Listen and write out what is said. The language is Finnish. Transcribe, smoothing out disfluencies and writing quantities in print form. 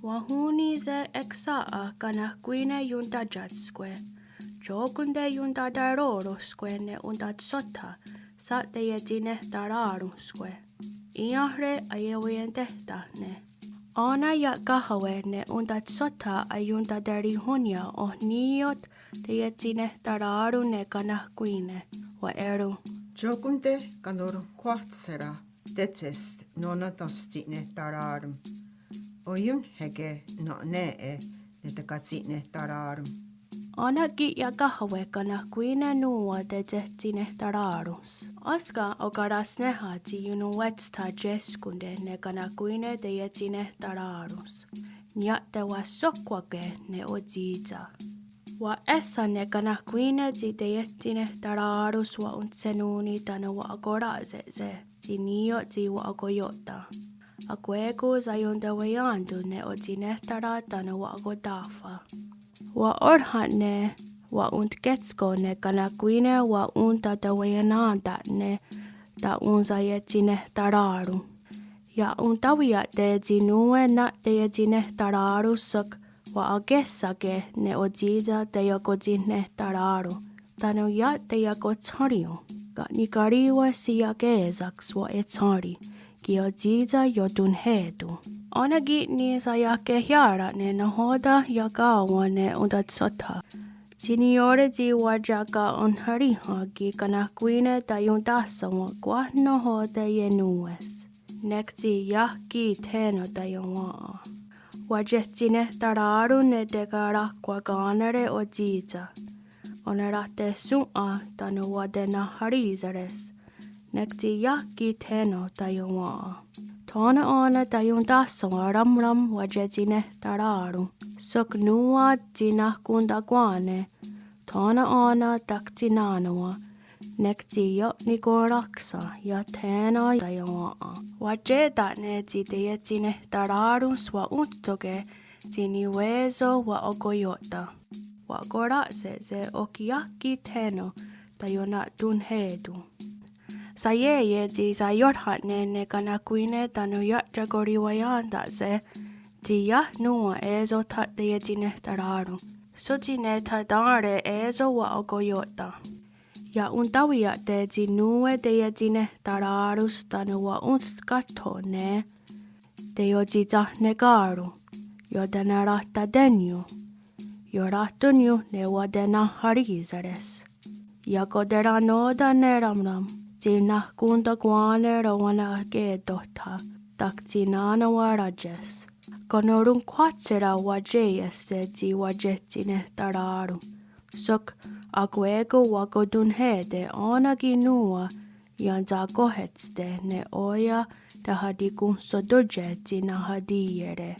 Wahuni ze exaa kanakuine yunda jatsque. Jokunde yunda darorosque ne undat sota, sa Teiakenitsi'nehtarárusque. Iahre ayewentehtane. Ana ya kahawe ne undat sota ayunda darihunya ohniot Teiakenitsi'nehtará ne kanakuine. Wa eru. Jokunde kanor kwahtsera tetest nonatostsi'nehtarárum. Oyun hege no nee Teiakenitsi'nehtarárum. Ana ki ya kahawe kanakuine nuwa Teiakenitsi'nehtarárus. Aska okarasneha ti yunuwetsta jeskunde ne kanakuine Teiakenitsi'nehtarárus. Nyatte wa sokwake ne odziza. Wa essa ne kanakuine ti Teiakenitsi'nehtarárus wa untsenuni tana wa akorazeze. Ti niyo ti wa akoyota. Akueku zayunda wayandu ne odzinehtara tana wa akodafa. Wa orhane wa untgetsko ne kanakuine wa untatawayananda ne ta Teiakenitsi'nehtaráru. Ja untavia zinue na Teiakenitsi'nehtarárusok wa agessake ne odziza Teiakenitsi'nehtaráru. Tano ya Teiakotsariu. Ka nikariwa siyakezaks wa etsari. Ki odziza yotunhedu. Onagi ni Teiakeni'ara ne nahoda yakawa ne undat sota. Siniore zi wajaka onhariha ki kanakuine tayundasa wa kwa nohoda yenues. Nekzi yahki teno tayawa. Teiakenitsi'nehtaráru ne dekarakwa ganere odziza. Onerate su'a tano wadena harizares. Nekzi yahki teno tayawa. Tona ona tayundasa wa ramram Teiakenitsi'nehtaráru. Sok nuwa zinahkundakwane. Tona ona taktinanawa. Nekzi yo nikoraksa ya tena tayawa. Wajeda ne Teiakenitsi'nehtarárus wa unttoke ziniwezo wa okoyota. Wa korazeze okiaki teno tayona tunhedu. Sayeye zi sayorhane ne kanakuine tano ya jagoriwayanda ze zi ya nuwa ezo ta Teiakenitsi'nehtaráru. Suti ne tadare ezo wa okoyota. Ja untavia zinue Teiakenitsi'nehtarárus tano wa untkato ne Teiakenitsi'nehtará. Jodena rahtadenju. Jo rahtunju ne wadena harizares. Ja kodera noda ne ramram. Zinahkundakwane rawana agedota. Taktinana wa rajes. Konorun kwatsera wajeyeste zi Teiakenitsi'nehtaráru. Sok akueko wakodunhede onagi nuwa yanza kohetste ne oya tahadikun sodurje zinahadiyere.